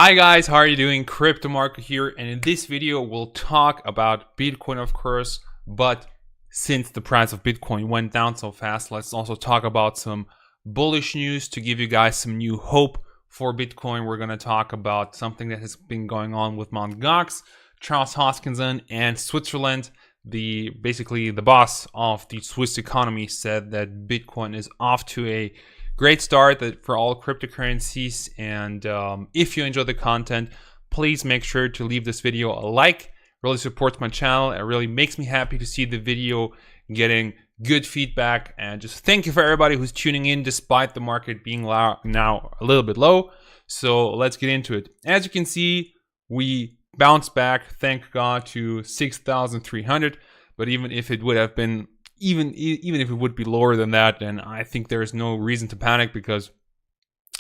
Hi guys, how are you doing? Crypto Marco here, and in this video we'll talk about Bitcoin, of course, but since the price of Bitcoin went down so fast, let's also talk about some bullish news to give you guys some new hope for Bitcoin. We're going to talk about something that has been going on with Mt. Gox, Charles Hoskinson, and Switzerland. Basically the boss of the Swiss economy said that Bitcoin is off to a great start for all cryptocurrencies. And if you enjoy the content, please make sure to leave this video a like. It really supports my channel. It really makes me happy to see the video getting good feedback. And just thank you for everybody who's tuning in despite the market being now a little bit low. So let's get into it. As you can see, we bounced back, thank God, to 6,300. But even if it would have been even if it would be lower than that, then I think there's no reason to panic, because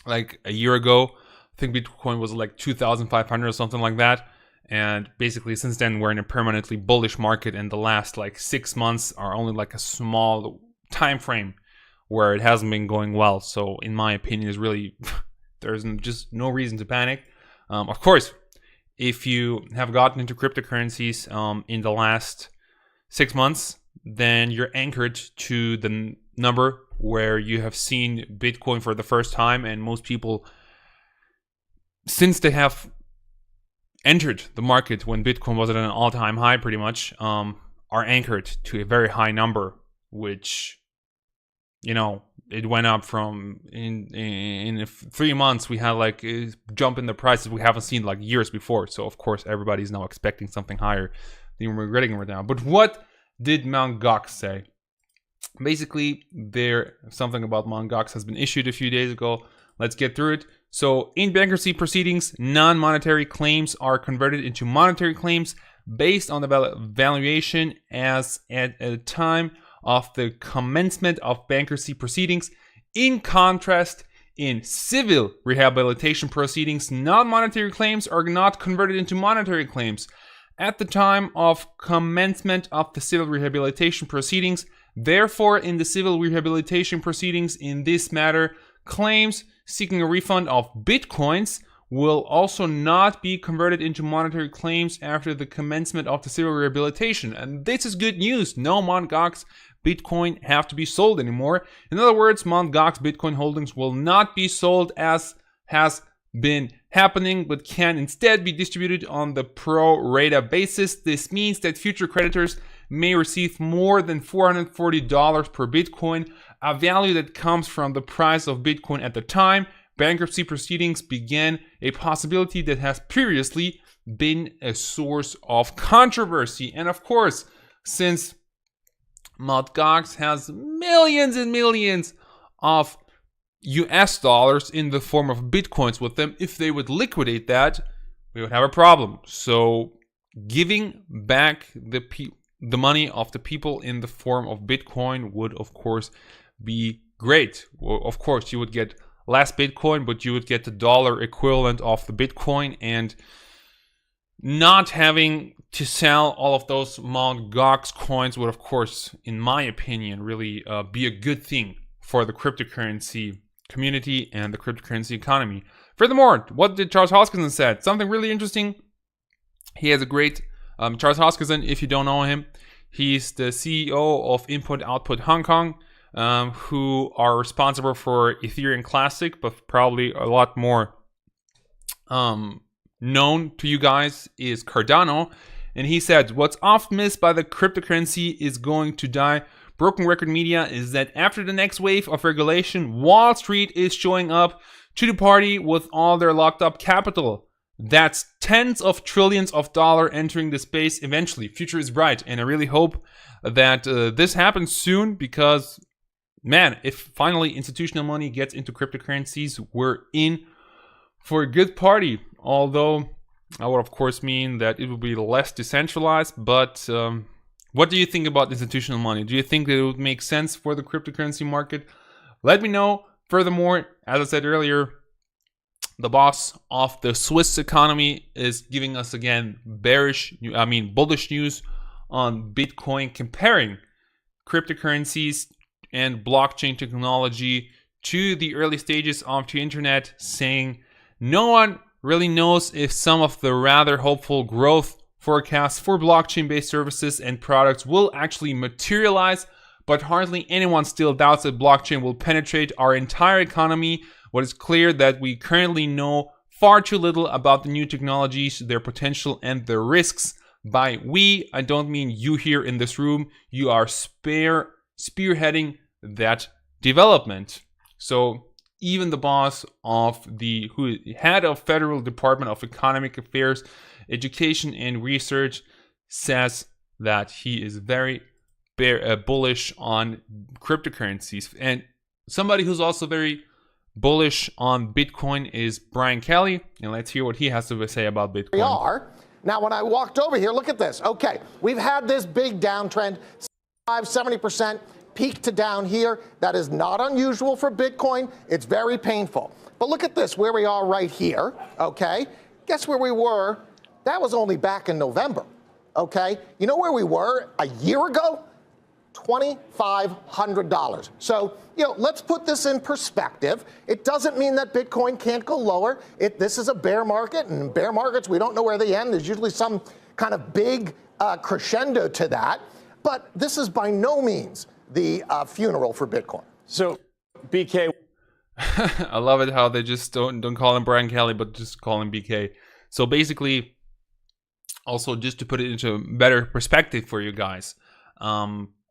like a year ago, I think Bitcoin was like 2,500 or something like that. And basically since then, we're in a permanently bullish market, and the last like 6 months are only like a small time frame where it hasn't been going well. So in my opinion, is really there's just no reason to panic. Of course, if you have gotten into cryptocurrencies in the last 6 months, then you're anchored to the number where you have seen Bitcoin for the first time. And most people, since they have entered the market when Bitcoin was at an all-time high pretty much, are anchored to a very high number, which, you know, it went up from in 3 months we had like a jump in the prices we haven't seen like years before. So of course everybody's now expecting something higher than we're getting right now. But what did Mt. Gox say? Basically, something about Mt. Gox has been issued a few days ago. Let's get through it. So, in bankruptcy proceedings, non-monetary claims are converted into monetary claims based on the valuation as at a time of the commencement of bankruptcy proceedings. In contrast, in civil rehabilitation proceedings, non-monetary claims are not converted into monetary claims at the time of commencement of the civil rehabilitation proceedings. Therefore, in the civil rehabilitation proceedings in this matter, claims seeking a refund of Bitcoins will also not be converted into monetary claims after the commencement of the civil rehabilitation. And this is good news. No Mt. Gox Bitcoin have to be sold anymore. In other words, Mt. Gox Bitcoin holdings will not be sold as has been happening, but can instead be distributed on the pro rata basis. This means that future creditors may receive more than $440 per Bitcoin, a value that comes from the price of Bitcoin at the time bankruptcy proceedings began, a possibility that has previously been a source of controversy. And of course, since Mt. Gox has millions and millions of US dollars in the form of Bitcoins with them, if they would liquidate that, we would have a problem. So giving back the money of the people in the form of Bitcoin would, of course, be great. Well, of course, you would get less Bitcoin, but you would get the dollar equivalent of the Bitcoin, and not having to sell all of those Mt. Gox coins would, of course, in my opinion, really be a good thing for the cryptocurrency community and the cryptocurrency economy. Furthermore, what did Charles Hoskinson said? Something really interesting. He has a great Charles Hoskinson, if you don't know him, he's the CEO of Input Output Hong Kong, who are responsible for Ethereum Classic, but probably a lot more known to you guys is Cardano. And he said, what's often missed by the cryptocurrency is going to die. Broken Record Media is that after the next wave of regulation, Wall Street is showing up to the party with all their locked up capital. That's tens of trillions of dollars entering the space eventually. Future is bright, and I really hope that this happens soon, because, man, if finally institutional money gets into cryptocurrencies, we're in for a good party. Although that would, of course, mean that it will be less decentralized, but what do you think about institutional money? Do you think that it would make sense for the cryptocurrency market? Let me know. Furthermore, as I said earlier, the boss of the Swiss economy is giving us again bullish news on Bitcoin, comparing cryptocurrencies and blockchain technology to the early stages of the internet, saying no one really knows if some of the rather hopeful growth forecasts for blockchain-based services and products will actually materialize, but hardly anyone still doubts that blockchain will penetrate our entire economy. What is clear that we currently know far too little about the new technologies, their potential, and their risks. By we, I don't mean you here in this room. You are spearheading that development. So even the boss of who head of Federal Department of Economic Affairs, Education and Research says that he is very bullish on cryptocurrencies. And somebody who's also very bullish on Bitcoin is Brian Kelly. And let's hear what he has to say about Bitcoin. We are. Now, when I walked over here, look at this. Okay, we've had this big downtrend, 70% peak to down here. That is not unusual for Bitcoin. It's very painful. But look at this, where we are right here, okay? Guess where we were? That was only back in November, okay? You know where we were a year ago? $2,500. So, let's put this in perspective. It doesn't mean that Bitcoin can't go lower. This is a bear market, and in bear markets, we don't know where they end. There's usually some kind of big crescendo to that. But this is by no means the funeral for Bitcoin. So, BK. I love it how they just don't call him Brian Kelly, but just call him BK. So basically, also just to put it into better perspective for you guys,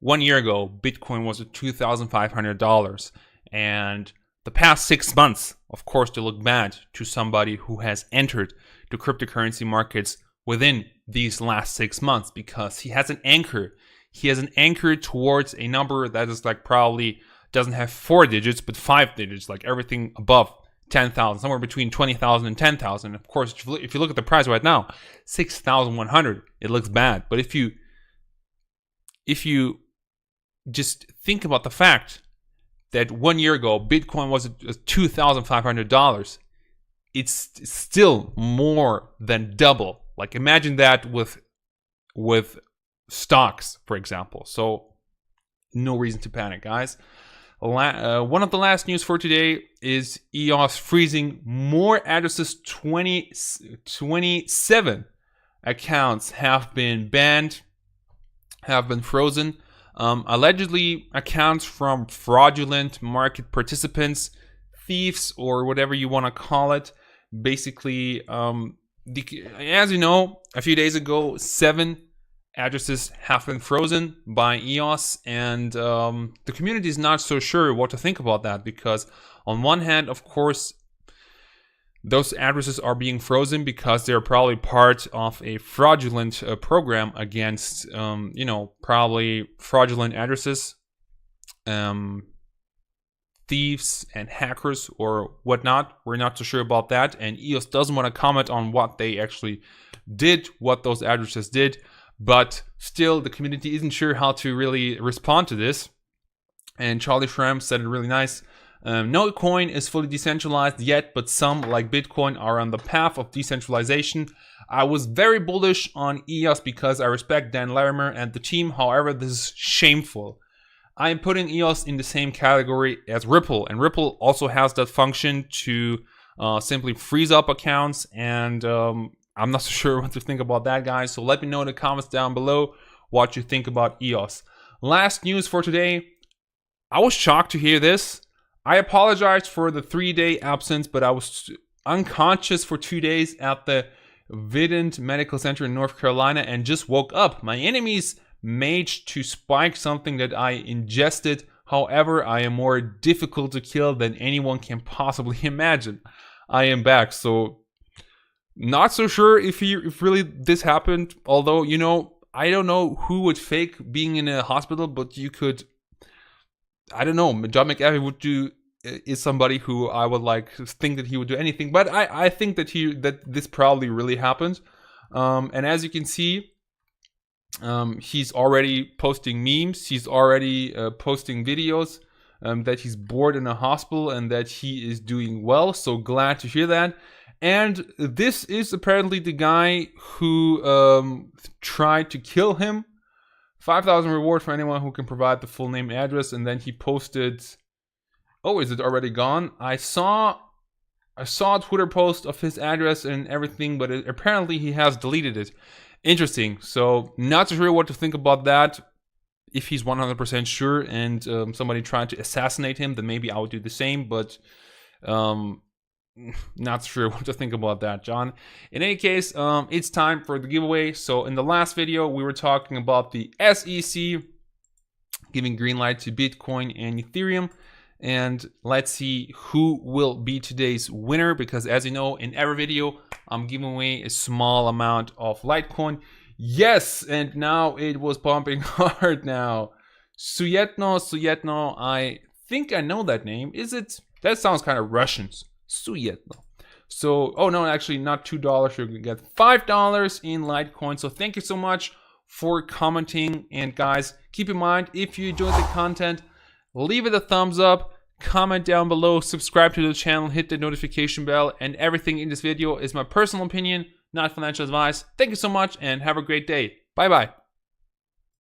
1 year ago, Bitcoin was at $2,500. And the past 6 months, of course, they look bad to somebody who has entered the cryptocurrency markets within these last 6 months, because he has an anchor. He has an anchor towards a number that is like probably doesn't have 4 digits, but 5 digits, like everything above 10,000, somewhere between 20,000 and 10,000. Of course, if you look at the price right now, 6,100, it looks bad. But if you just think about the fact that 1 year ago, Bitcoin was at $2,500, it's still more than double. Like imagine that with stocks, for example. So no reason to panic, guys. One of the last news for today is EOS freezing more addresses. 27 accounts have been banned, have been frozen. Allegedly, accounts from fraudulent market participants, thieves, or whatever you want to call it. Basically, as you know, a few days ago, 7 addresses have been frozen by EOS, and the community is not so sure what to think about that, because on one hand, of course, those addresses are being frozen because they're probably part of a fraudulent program against, probably fraudulent addresses, thieves and hackers or whatnot. We're not so sure about that, and EOS doesn't want to comment on what they actually did, what those addresses did. But still, the community isn't sure how to really respond to this. And Charlie Schramm said it really nice. No coin is fully decentralized yet, but some, like Bitcoin, are on the path of decentralization. I was very bullish on EOS because I respect Dan Larimer and the team. However, this is shameful. I am putting EOS in the same category as Ripple, and Ripple also has that function to simply freeze up accounts, and I'm not so sure what to think about that, guys. So let me know in the comments down below what you think about EOS. Last news for today. I was shocked to hear this. I apologize for the 3-day absence, but I was unconscious for 2 days at the Vidant Medical Center in North Carolina and just woke up. My enemies managed to spike something that I ingested. However, I am more difficult to kill than anyone can possibly imagine. I am back, so not so sure if really this happened. Although, I don't know who would fake being in a hospital, but you could. I don't know. John McAfee is somebody who I would think that he would do anything, but I think that this probably really happened. And as you can see, he's already posting memes. He's already posting videos that he's bored in a hospital and that he is doing well. So glad to hear that. And this is apparently the guy who tried to kill him. 5,000 reward for anyone who can provide the full name and address. And then he posted, oh, is it already gone? I saw I saw a Twitter post of his address and everything, but apparently he has deleted it. Interesting. So not sure what to think about that. If he's 100% sure and somebody tried to assassinate him, then maybe I would do the same, but not sure what to think about that, John. In any case, it's time for the giveaway. So in the last video, we were talking about the SEC giving green light to Bitcoin and Ethereum. And let's see who will be today's winner, because as you know, in every video, I'm giving away a small amount of Litecoin. Yes, and now it was pumping hard now. Suyetno, I think I know that name. Is it? That sounds kind of Russian. Suyetno. So, oh no, actually not $2. You're gonna get $5 in Litecoin. So thank you so much for commenting. And guys, keep in mind, if you enjoyed the content, leave it a thumbs up, comment down below, subscribe to the channel, hit the notification bell, and everything in this video is my personal opinion, not financial advice. Thank you so much and have a great day. Bye bye.